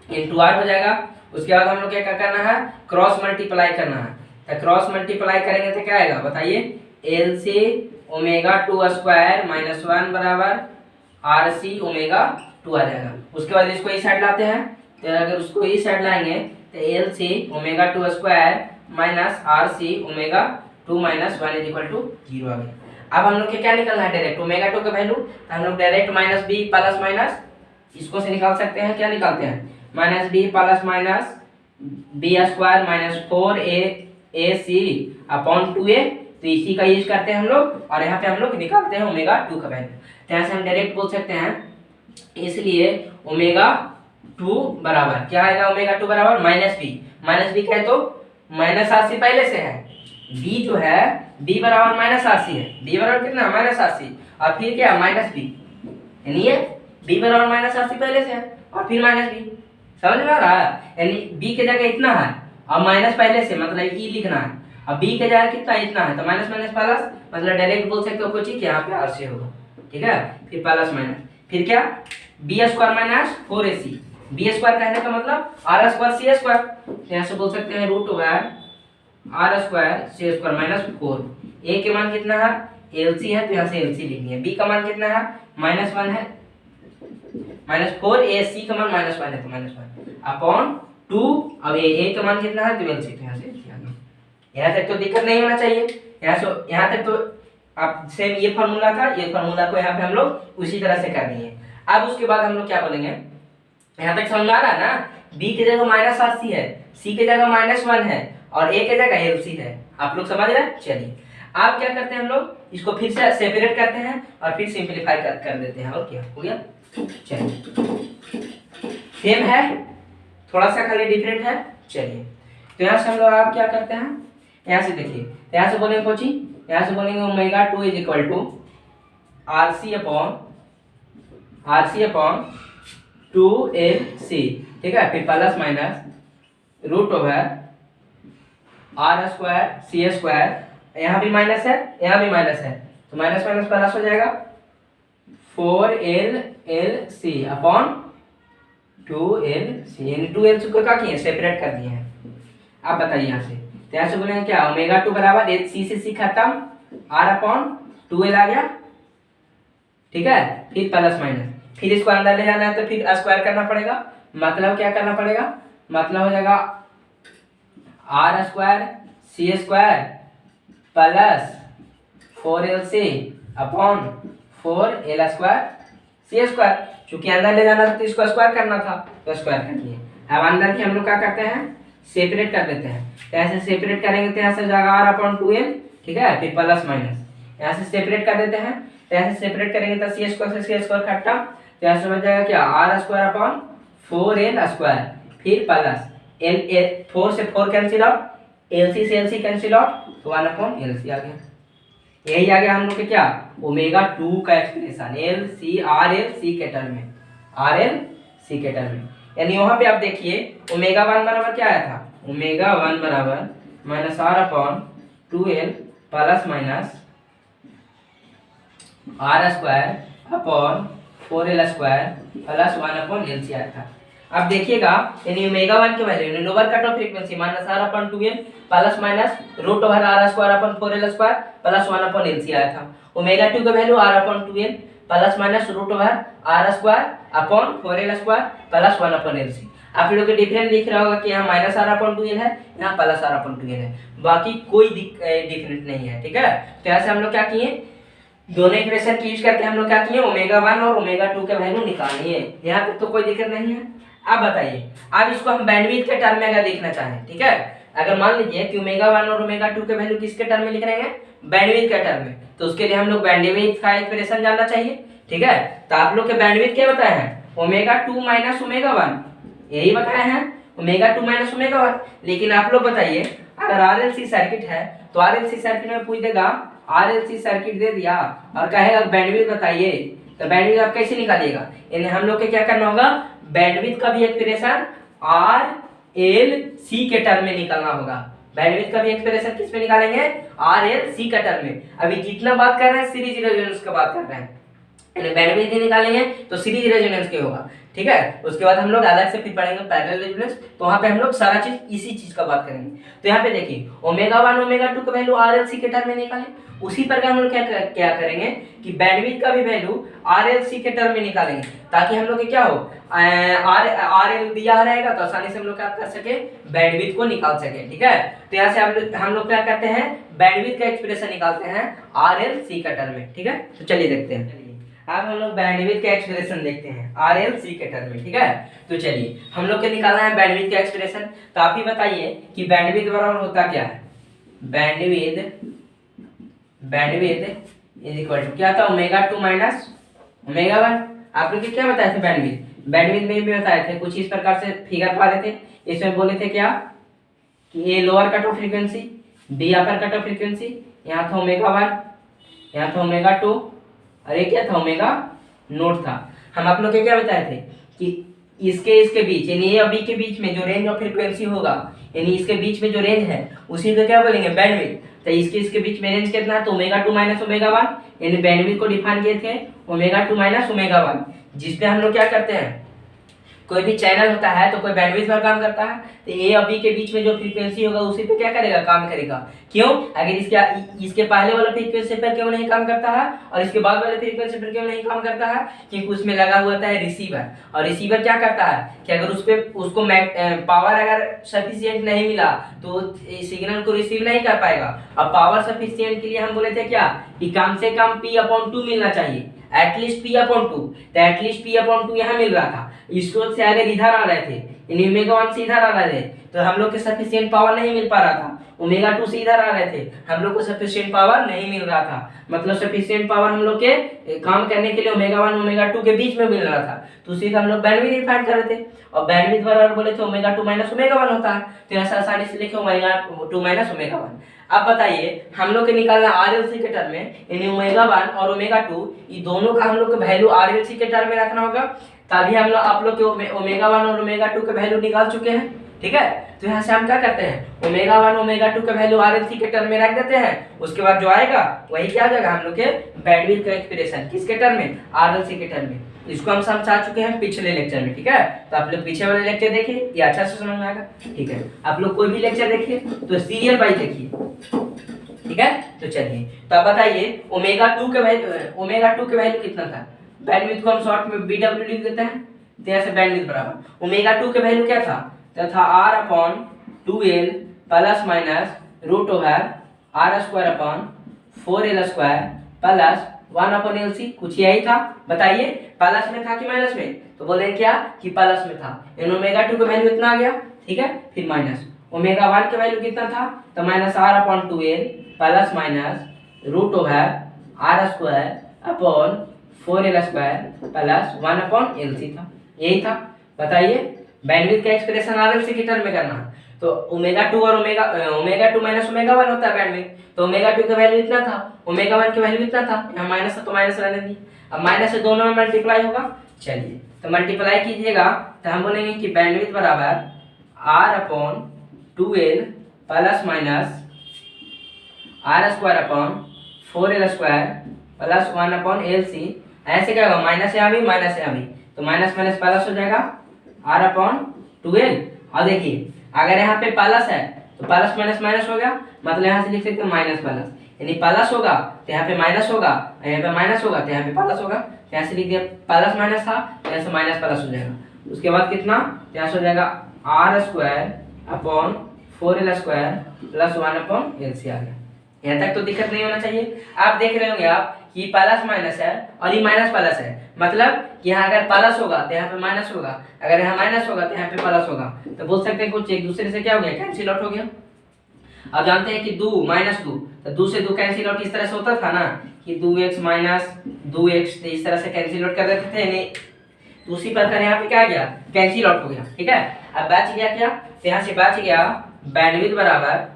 into r हो जाएगा। उसके बाद हम लोग क्या करना है, क्रॉस मल्टीप्लाई करना है। तो क्रॉस मल्टीप्लाई करेंगे तो क्या आएगा बताइए, एलसी ओमेगा 2 स्क्वायर माइनस 1 बराबर आरसी ओमेगा 2 आ जाएगा। उसके बाद इसको इस साइड लाते हैं, तो अगर उसको इस साइड लाएंगे तो LC omega 2 square minus RC omega 2 minus 1 is equal to 0 आ गया। अब हम लोग के क्या निकलना है, डायरेक्ट ओमेगा 2 का वैल्यू, तो हम लोग direct minus b plus minus इसको से निकाल सकते हैं। क्या निकालते हैं, minus b plus minus b square minus 4ac upon 2a। तो तो इसी का यूज करते हैं हम लोग और यहाँ पे हम लोग निकालते हैं ओमेगा 2 का वैल्यू। तो यहाँ से हम डायरेक्ट बोल सकते हैं, इसलिए ओमेगा 2 बराबर क्या आएगा, ओमेगा 2 बराबर माइनस बी क्या है तो माइनस आरसी पहले से है, बी जो है बी बराबर माइनस आरसी है, बी बराबर कितना माइनस आरसी और फिर क्या माइनस बी, यानी ये बी बराबर माइनस आरसी पहले से है और फिर माइनस बी, समझ में आ रहा है। यानी बी के जगह इतना है और माइनस पहले से मतलब ई लिखना है, अब बी के जगह कितना इतना है तो माइनस माइनस प्लस, मतलब डायरेक्ट बोल सकते हो कुछ ही यहाँ पे आर से होगा, ठीक है। फिर प्लस माइनस फिर क्या b square minus 4ac, b square कहने का मतलब आर स्क्वायर सी स्क्वायर, तो यहाँ से बोल सकते हैं root over are square C square minus 4, A के मान कितना है एलसी है तो यहाँ से एलसी लिखनी है, बी का मान कितना है -1 है -4, ए सी का मान -1 है तो -1 अपॉन 2, अब ए का मान कितना है 12c, तो यहाँ से यहाँ तक तो दिक्कत नहीं होना चाहिए, यहाँ तक तो आप सेम ये फार्मूला था, ये फार्मूला को यहाँ पे हम लोग उसी तरह से कर दिए। अब उसके बाद हम लोग क्या बोलेंगे, यहाँ तक समझ आ रहा है ना, बी की जगह माइनस आरसी है, सी की जगह -1 है और ए की जगह एलसी है, आप लोग समझ रहे हैं। चलिए अब क्या करते हैं हम लोग इसको फिर से सेपरेट करते हैं और फिर सिंपलीफाई कर देते हैं, और क्या हो गया। चलिए सेम है, थोड़ा सा खाली डिफरेंट है। चलिए तो यहाँ से हम लोग आप क्या करते हैं, यहाँ से देखिए, यहाँ से बोलेंगे कोची, यहाँ से बोलेंगे omega 2 is equal to RC upon 2LC, ठीक है। फिर plus minus root over are square C square, यहाँ भी माइनस है यहाँ भी माइनस है तो माइनस माइनस प्लस हो जाएगा 4LC अपॉन 2LC, यानी 2LC को क्या किए सेपरेट कर दिए हैं। आप बताइए यहाँ से, तो यहाँ से बोलेंगे क्या ओमेगा 2 बराबर सी से सी खत्म आर अपॉन 2L आ गया, ठीक है। फिर प्लस माइनस, फिर इसको अंदर ले जाना है तो फिर स्क्वायर करना पड़ेगा, मतलब क्या करना पड़ेगा, मतलब हो जाएगा R square C square plus 4LC upon 4L square C square, चूंकि अंदर ले जाना था तो इसको स्क्वायर करना था तो स्क्वायर कर दिए। अब अंदर की हम लोग क्या करते हैं सेपरेट कर देते हैं, तो ऐसे सेपरेट करेंगे तो यहाँ से जाएगा आर अपॉन 2L, ठीक है। फिर प्लस माइनस यहाँ से सेपरेट कर देते हैं, तो ऐसे सेपरेट करेंगे तो सी स्क्वायर से सी स्क्वायर खट्टा, तो यहाँ से बन जाएगा क्या R square upon 4L square, फिर प्लस L 4 से 4 कैंसिल आउट, LC से LC कैंसिल आउट तो 1 अपॉन LC आ गया। यही आ गया हम लोग के क्या ओमेगा 2 का एक्सप्रेशन RLC के टर्म में, RLC के टर्म में। यानी वहां पे आप देखिए ओमेगा 1 बराबर क्या आया था, ओमेगा 1 बराबर minus are upon 2L plus minus R square upon 4L square plus 1 upon LC आया था। अब देखिएगा यानी ओमेगा 1 की वैल्यू यानी lower cut off frequency minus are upon 2L plus minus root over are square upon 4L square plus 1 upon LC आया था। Omega 2 का value R upon 2L plus minus root over are square upon 4L square plus 1 upon LC। आप लोग के difference दिख रहा होगा कि यहाँ माइनस आर अपॉन 2L है, यहाँ प्लस आर अपॉन 2L है, बाकी कोई डिफरेंस नहीं है, ठीक है। तो ऐसे हम लोग क्या किए, दोनों इक्वेशन की यूज करके हम लोग क्या किए ओमेगा 1 और ओमेगा 2 के वैल्यू निकालनी है, यहाँ तक तो कोई दिक्कत नहीं है। अब बताइए अब इसको हम बैंडविड्थ के टर्म में अगर लिखना चाहें, ठीक है, अगर मान लीजिए कि ओमेगा 1 और ओमेगा 2 के वैल्यू किसके टर्म में लिख रहे हैं बैंडविड्थ के टर्म में, तो उसके लिए हम लोग बैंडविड्थ का एक्सप्रेशन जानना चाहिए, ठीक है। तो आप लोग के बैंडविड्थ क्या बताए हैं ओमेगा 2 माइनस ओमेगा 1, यही बताए हैं ओमेगा 2 माइनस ओमेगा 1। लेकिन आप लोग बताइए अगर RLC सर्किट है तो RLC सर्किट में पूछ देगा, RLC सर्किट दे दिया और कहेगा बैंडविड्थ बताइए, तो बैंडविड्थ आप कैसे निकालिएगा, यानी हम लोग के क्या करना होगा बैंडविड्थ का भी एक्सप्रेशन RLC के टर्म में निकालना होगा। बैंडविड्थ का भी एक्सप्रेशन किस में निकालेंगे RLC का टर्म में। अभी जितना बात कर रहे हैं सीरीज रेजोनेंस का बात कर रहे हैं, यानी बैंडविड्थ निकालेंगे तो सीरीज रेजोनेंस के होगा, ठीक है। उसके बाद हम लोग अलग से फिर पढ़ेंगे पैरेलल रेजोनेंस, तो वहां पे हम लोग सारा चीज इसी चीज का बात करेंगे। तो यहाँ पे देखिए ओमेगा 1 ओमेगा 2 का वैल्यू RLC के टर्म में निकालें, उसी प्रकार हम लोग क्या करेंगे कि बैंडविड्थ का भी वैल्यू RLC के टर्म में निकालेंगे, ताकि हम लोग के क्या हो RL दिया रहेगा तो आसानी से हम लोग क्या कर सके बैंडविड्थ को निकाल सके, ठीक है। तो यहाँ से हम लोग क्या करते हैं बैंडविड्थ का एक्सप्रेशन निकालते हैं RLC का टर्म में, ठीक है। तो चलिए देखते हैं, अब हम लोग बैंडविड्थ का एक्सप्रेशन देखते हैं RLC के टर्म में, ठीक है। तो चलिए हम लोग के निकालना है बैंडविड्थ का एक्सप्रेशन, तो आप ही बताइए कि बैंडविड्थ बराबर होता क्या है, bandwidth bandwidth is equal to क्या था, ओमेगा 2 माइनस ओमेगा 1। आप लोग क्या बताए थे बैंडविड्थ, बैंडविड्थ में भी बताए थे कुछ इस प्रकार से फिगर पा रहे थे। इसमें बोले थे क्या कि ये lower cut off frequency, B upper cut off frequency, यहाँ था ओमेगा 1, यहाँ था ओमेगा 2 और ये क्या था ओमेगा नोट था। हम आप लोग के क्या बताए थे कि इसके बीच यानी ए और बी के बीच में जो रेंज ऑफ फ्रीक्वेंसी होगा, यानी इसके बीच में जो रेंज है उसी को क्या बोलेंगे, बैंडविड्थ। तो इसके बीच में रेंज कितना है, तो ओमेगा 2 माइनस ओमेगा 1, यानी बैंडविड्थ को डिफाइन किए थे ओमेगा 2 माइनस ओमेगा 1, जिसपे हम लोग क्या करते हैं, कोई भी चैनल होता है तो कोई बैंडविड्थ पर काम करता है, तो ए और बी के बीच में जो फ्रीक्वेंसी होगा उसी पे क्या करेगा, काम करेगा। क्यों, अगर इसके पहले वाला फ्रीक्वेंसी पर क्यों नहीं काम करता है और इसके बाद वाले फ्रीक्वेंसी पर क्यों नहीं काम करता है, क्योंकि उसमें लगा हुआ है रिसीवर, और रिसीवर क्या करता है कि अगर उसको पावर अगर सफिशिएंट नहीं मिला तो सिग्नल को रिसीव नहीं कर पाएगा। अब पावर सफिशिएंट के लिए हम बोले थे क्या कि कम से कम P/2 मिलना चाहिए, एटलीस्ट P/2। तो एटलीस्ट P/2 यहाँ मिल रहा था, स्रोत से अगर इधर आ रहे थे यानी ओमेगा 1 से इधर आ रहे थे तो हम लोग के सफिशिएंट पावर नहीं मिल पा रहा था, ओमेगा 2 से इधर आ रहे थे हम लोग को सफिशिएंट पावर नहीं मिल रहा था। मतलब सफिशिएंट पावर हम लोग के काम करने के लिए ओमेगा 1 ओमेगा 2 के बीच में मिल रहा था, तो उसी का हम लोग बैंडविड्थ डिफाइन कर रहे थे। और बैंडविड्थ बराबर बोले थे ओमेगा 2 माइनस ओमेगा 1 होता है, तो ऐसा आसानी से लिखे ओमेगा 2 माइनस ओमेगा 1। अब बताइए हम लोग के निकालना आरएलसी के टर्म में, यानी ओमेगा 1 और ओमेगा 2 ये दोनों का हम लोग को वैल्यू आरएलसी के टर्म में रखना होगा, तभी हम लोग आप लोग के ओमेगा 1 और ओमेगा 2 के वैल्यू निकाल चुके हैं। ठीक है, तो यहाँ से हम क्या करते हैं, ओमेगा 1 ओमेगा 2 का वैल्यू आरएलसी के टर्म में रख देते हैं, उसके बाद जो आएगा वही क्या आ जाएगा हम लोग के बैंडविड्थ का एक्सप्रेशन, किसके टर्म में, आरएलसी के टर्म में। इसको हम समझा चुके हैं पिछले लेक्चर में। ठीक है, तो आप लोग पीछे वाले लेक्चर देखिए, ये अच्छा से समझ में आएगा। ठीक है, आप लोग कोई भी लेक्चर देखिए तो सीरियल वाइज देखिए। ठीक है, तो चलिए, तो अब बताइए ओमेगा 2 के वैल्यू कितना था, बैंडविड्थ को हम शॉर्ट में BW लिख देते हैं, तो ऐसे बैंडविड्थ बराबर ओमेगा 2 के वैल्यू क्या था, तो था R/2L plus minus root over R²/4L² plus 1/LC, कुछ यही था। बताइए प्लस में था कि माइनस में, तो बोले क्या कि प्लस में था, इन ओमेगा 2 का वैल्यू इतना आ गया। ठीक है, फिर माइनस ओमेगा 1 का वैल्यू कितना था, तो minus R/2L plus minus root over R²/4L² plus 1/LC था, यही था। बताइए बैंडविड्थ का एक्सप्रेशन आरएलसी के टर्म में करना है, तो ओमेगा 2 और ओमेगा 2 माइनस ओमेगा 1 होता है बैंडविड्थ, तो ओमेगा 2 का वैल्यू इतना था, ओमेगा 1 का वैल्यू इतना था, यहाँ माइनस है तो माइनस रहने दी। अब माइनस से दोनों में मल्टीप्लाई होगा, चलिए तो मल्टीप्लाई कीजिएगा तो हम बोलेंगे कि बैंडविड्थ बराबर R/2L plus minus R²/4L² plus 1/LC। ऐसे क्या होगा, माइनस यहाँ भी माइनस यहाँ भी, तो माइनस माइनस प्लस हो जाएगा R/2L। और देखिए अगर यहाँ पे प्लस है तो प्लस माइनस माइनस हो गया, मतलब यहाँ से लिख सकते हैं माइनस प्लस, यानी प्लस होगा तो यहाँ पे माइनस होगा, यहाँ पे माइनस होगा तो यहाँ पे प्लस होगा, तो यहाँ से लिख दिया प्लस माइनस था तो यहाँ से माइनस प्लस हो जाएगा। उसके बाद कितना, यहाँ से हो जाएगा R²/4L² प्लस 1/LC आ गया। यहाँ तक तो दिक्कत नहीं होना चाहिए। आप देख रहे होंगे आप कि प्लस माइनस है और ये माइनस प्लस है, मतलब कि यहाँ अगर प्लस होगा तो यहाँ पे माइनस होगा, अगर यहाँ माइनस होगा तो यहाँ पे प्लस होगा, तो बोल सकते हैं कुछ एक दूसरे से क्या हो गया, कैंसिल आउट हो गया। अब जानते हैं कि 2 माइनस 2, तो 2 से 2 कैंसिल आउट इस तरह से होता था ना कि 2x माइनस 2x, तो इस तरह से कैंसिल आउट कर देते थे, नहीं तो उसी प्रकार यहाँ पे क्या आ गया, कैंसिल आउट हो गया। ठीक है, अब बच गया क्या, तो यहाँ से बच गया बैंडविड्थ बराबर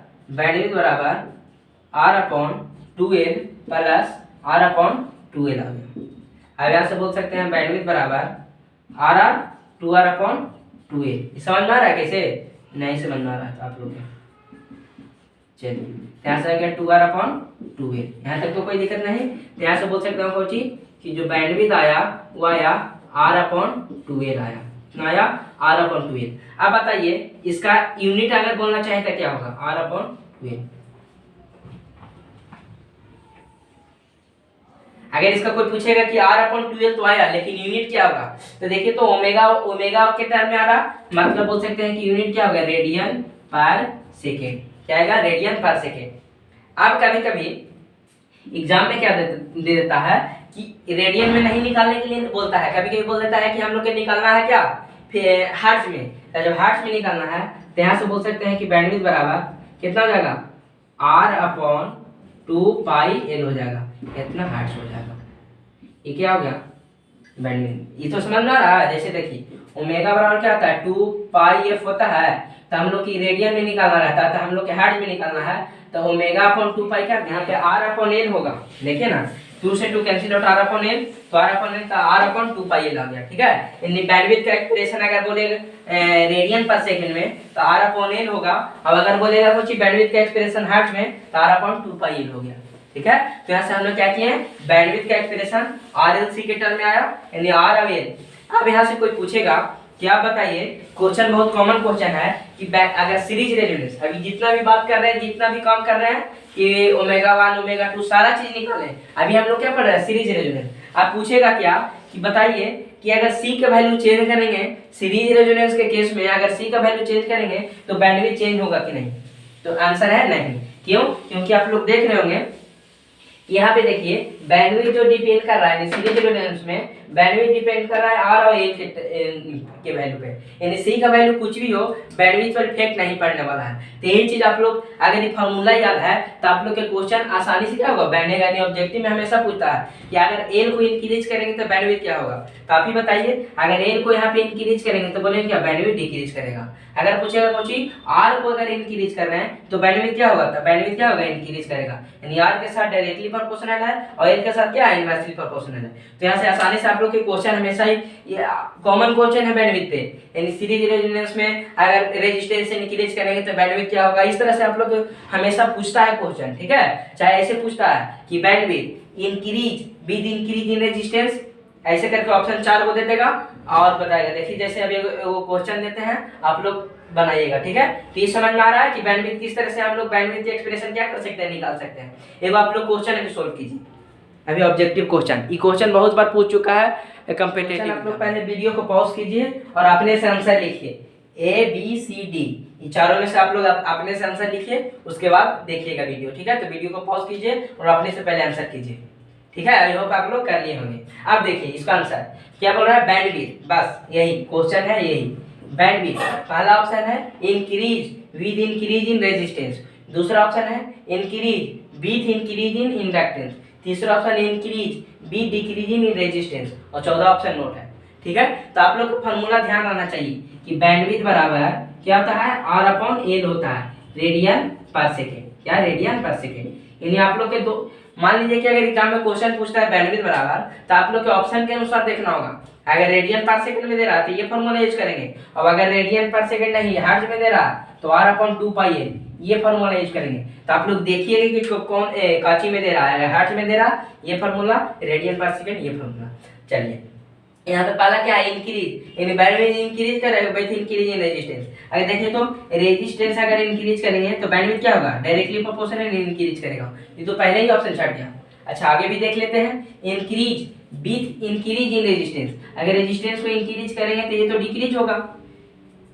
R/2L प्लस R/2L आ गया। अब यहाँ से बोल सकते हैं बैंडविड्थ बराबर R/2L। समझ में आ रहा है, कैसे नहीं समझ में आ रहा है तो आप लोग चलिए यहाँ से आ गया 2R/2L, यहाँ तक तो कोई दिक्कत नहीं। तो यहाँ से बोल सकते हैं कोई चीज कि जो बैंडविड्थ आया वो आया R/2L आया, कितना आया R/2L। अब बताइए इसका यूनिट अगर बोलना चाहे तो क्या होगा, R/2L। अगर इसका कोई पूछेगा कि R/2L तो आया लेकिन यूनिट क्या होगा, तो देखिए तो ओमेगा के टर्म में आ रहा, मतलब बोल सकते हैं कि यूनिट क्या होगा, रेडियन पर सेकेंड। क्या आएगा, रेडियन पर सेकेंड। अब कभी कभी एग्जाम में क्या दे देता है कि रेडियन में नहीं निकालने के लिए बोलता है, कभी कभी बोल देता है कि हम लोग को निकालना है क्या, फिर हर्ट्ज में। तो जब हर्ट्ज में निकालना है तो यहाँ से बोल सकते हैं कि बैंडविड्थ बराबर कितना हो जाएगा, 2 पाई एल हो जाएगा, इतना हर्ट्ज हो जाएगा। ये क्या हो गया बैंडविड्थ। ये तो समझ में आ रहा है। जैसे देखिए ओमेगा बराबर क्या होता है 2 पाई एफ होता है, तो हम लोग की रेडियन में निकालना रहता है, तो हम लोग के हर्ट्ज में निकालना है, तो ओमेगा अपॉन 2 पाई क्या यहाँ पे आर अपॉन एल होगा। देखिए ना 2 से 2 cancel out, R upon L, तो आर अपॉन एल, तो आर अपॉन 2 पाई एल आ गया। ठीक है, यानी बैंडविड्थ का एक्सप्रेशन अगर बोलेगा रेडियन पर सेकंड में तो आर अपॉन एल होगा, अब अगर बोलेगा कुछ बैंडविड्थ का एक्सप्रेशन हर्ट्ज में तो आर अपॉन 2 पाई एल हो गया। ठीक है, तो यहाँ से हम लोग क्या किए हैं बैंडविड्थ का एक्सप्रेशन आर एल सी के टर्म में आया, यानी आर अब एल। अब यहाँ से कोई पूछेगा कि आप बताइए, क्वेश्चन बहुत कॉमन क्वेश्चन है कि अगर सीरीज रेजोनेंस, अभी जितना भी बात कर रहे हैं, जितना भी काम कर रहे हैं कि ओमेगा 1 ओमेगा 2 सारा चीज निकाले, अभी हम लोग क्या पढ़ रहे हैं सीरीज रेजोनेंस। आप पूछेगा क्या कि बताइए कि अगर सी का वैल्यू चेंज करेंगे सीरीज रेजोनेंस के केस में, अगर सी का वैल्यू चेंज करेंगे तो बैंडविड्थ चेंज होगा कि नहीं, तो आंसर है नहीं। क्यों? क्योंकि आप लोग देख रहे होंगे यहाँ पे देखिए बैंडविड्थ जो डिपेंड कर रहा है सीरीज रेजोनेंस में, बैंडविड्थ डिपेंड कर रहा है आर और एल के वैल्यू पे, यानी सी का वैल्यू कुछ भी हो बैंडविड्थ पर इफेक्ट नहीं पड़ने वाला है। तो यही चीज आप लोग अगर ये फार्मूला याद है तो आप लोग के क्वेश्चन आसानी से क्या होगा बैंडेगा, यानी ऑब्जेक्टिव में हमेशा पूछता है कि अगर एल को इंक्रीज करेंगे तो बैंडविड्थ क्या होगा, तो आप ही बताइए अगर एल को यहाँ पे इंक्रीज करेंगे तो बोलेंगे क्या बैंडविड्थ डिक्रीज करेगा। अगर पूछेगा कुछ आर को अगर इंक्रीज कर रहे हैं तो बैंडविड्थ क्या होगा, तो बैंडविड्थ क्या होगा इंक्रीज करेगा, यानी आर के साथ डायरेक्टली प्रोपोर्शनल है और एल के साथ क्या है इनवर्सली प्रोपोर्शनल है। तो यहाँ से आसानी से आप लोग के क्वेश्चन हमेशा ही कॉमन क्वेश्चन है बैंडविड्थ पे, यानी सीरीज रेजोनेंस में अगर रेजिस्टेंस इंक्रीज करेंगे तो बैंडविड्थ क्या होगा, इस तरह से आप लोग हमेशा पूछता है क्वेश्चन। ठीक है, चाहे ऐसे पूछता है कि bandwidth increase with increase in resistance, ऐसे करके ऑप्शन 4 को दे देगा और बताएगा। देखिए जैसे अभी वो क्वेश्चन देते हैं आप लोग बनाइएगा। ठीक है, तो ये समझ में आ रहा है कि बैंडविड्थ किस तरह से हम लोग बैंडविड्थ की एक्सप्रेशन क्या कर सकते हैं, निकाल सकते हैं। एक आप लोग क्वेश्चन अभी सोल्व कीजिए, अभी ऑब्जेक्टिव क्वेश्चन, ये क्वेश्चन बहुत बार पूछ चुका है कंपेटिटिव। आप लोग पहले वीडियो को पॉज कीजिए और अपने से आंसर लिखिए, ए बी सी डी, ये चारों में से आप लोग अपने से आंसर लिखिए, उसके बाद देखिएगा वीडियो। ठीक है, तो वीडियो को पॉज कीजिए और अपने से पहले आंसर कीजिए। ठीक है, आई होप आप लोग कर लिए होंगे। अब देखिए इसका आंसर क्या बोल रहा है, बैंडविड्थ, बस यही क्वेश्चन है, यही बैंडविड्थ। पहला ऑप्शन है increase with increase in resistance, दूसरा ऑप्शन है increase with increase in inductance, तीसरा option increase with decrease in resistance और चौथा ऑप्शन नोट है। ठीक है, तो आप लोग को फार्मूला ध्यान रखना चाहिए कि बैंडविड्थ बराबर क्या होता है आर अपॉन एल होता है, रेडियन पर सेकेंड, क्या रेडियन पर सेकेंड। यानी आप लोग के दो, मान लीजिए कि अगर एग्जाम में क्वेश्चन पूछता है बैंडविड्थ बराबर, तो आप लोग के ऑप्शन के अनुसार देखना होगा। अगर रेडियन पर सेकंड में दे रहा है तो ये फार्मूला यूज करेंगे, और अगर रेडियन पर सेकंड नहीं हर्ट्ज में दे रहा है तो आर अपॉन 2 पाई एल, ये फार्मूला यूज करेंगे। तो आप लोग देखिएगा कि कौन काची में दे रहा है, अगर हर्ट्ज में दे रहा ये फार्मूला, रेडियन पर सेकंड ये फार्मूला। चलिए यहाँ पे पहला क्या है इंक्रीज, यानी बैंडविड्थ इंक्रीज करेगा विद इंक्रीज इन रेजिस्टेंस। अगर देखिए तो रेजिस्टेंस अगर इंक्रीज करेंगे तो बैंडविड्थ क्या होगा, डायरेक्टली प्रोपोर्शनल इंक्रीज करेगा, ये तो पहले ही ऑप्शन छट गया। अच्छा आगे भी देख लेते हैं, increase with increase in resistance, अगर रेजिस्टेंस को इंक्रीज करेंगे तो ये तो डिक्रीज होगा,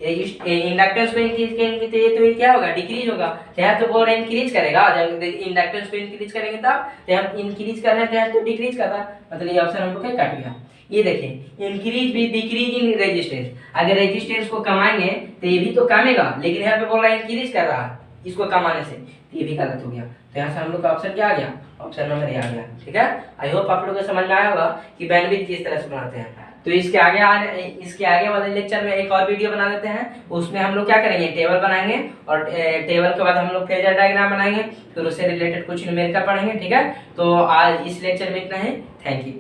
इंडक्टेंस को इंक्रीज करेंगे तो ये तो क्या होगा डिक्रीज होगा। तो यहाँ तो बोल रहे इंक्रीज करेगा, जब इंडक्टेंस को इंक्रीज करेंगे तब, तो हम इंक्रीज कर रहे हैं तो डिक्रीज कर रहा है, मतलब ये ऑप्शन हम लोग का कट गया। ये देखिए increase with decrease in resistance, अगर रेजिस्टेंस को कमाएंगे तो ये भी तो कमेगा, लेकिन यहाँ पे बोल रहा है इंक्रीज कर रहा है इसको कमाने से, तो ये भी गलत हो गया। तो यहाँ से हम लोग का ऑप्शन क्या आ गया, ऑप्शन नंबर ए आ गया। ठीक है, आई होप आप लोगों को समझ में आया होगा कि बैंडविड्थ किस तरह से बनाते हैं। तो इसके आगे वाले लेक्चर में एक और वीडियो बना देते हैं, उसमें हम लोग क्या करेंगे टेबल बनाएंगे, और टेबल के बाद हम लोग फेजर डायग्राम बनाएंगे, फिर उससे रिलेटेड कुछ न्यूमेरिकल पढ़ेंगे। ठीक है, तो आज इस लेक्चर में इतना ही, थैंक यू।